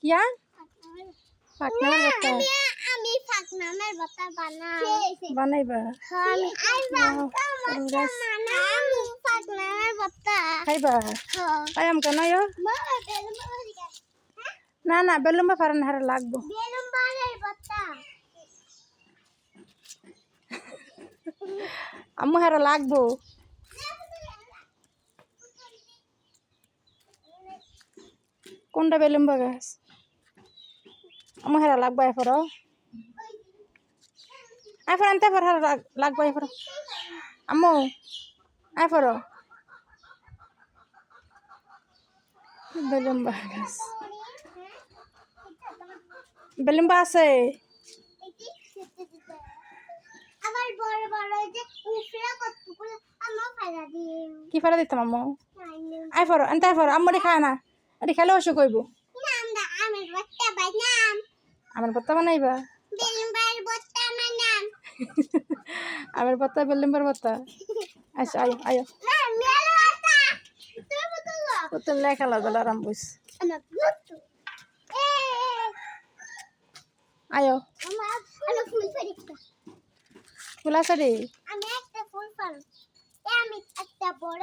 কিয়া ফাকনামের বত্তা আমি ফাকনামের বত্তা বানাইবা আমি ফাকনামের বত্তা খাইবা পাইম কেন না না বেলুম্বা ফারান হারে লাগবো আম্মু হারে লাগবো কোনটা বেলুম্বা গাছ আম্মু হারে লাগবো এফর এফর আনতে এফর হারে লাগবো এফর আম্মু এফর বেলুম্বা গাছ বেলুম্বা আছে আবার বড় বড় যে উফরা কতগুলো আমা ফালা দিম কি ফেলা দিতাম আম্মু এফর আনতে এফর আম্মু খায় না এটি খেলে অসুখ হইব নামটা আমের বত্তা বানাম আমার পত্তা বানাইবা বেলুম্বার বত্তা বানাম আমার পত্তা বেলুম্বার পত্তা আচ্ছা আয়ো আয়ো না মেলো আতা তুই বতলো পুতুল লেখা লাগল আরাম বইস আমার বত্তু এ আয়ো আমার আলো ফুল ফেরিকা ফুল আছে রে আমি একটা ফুল পারো আমি একটা বড়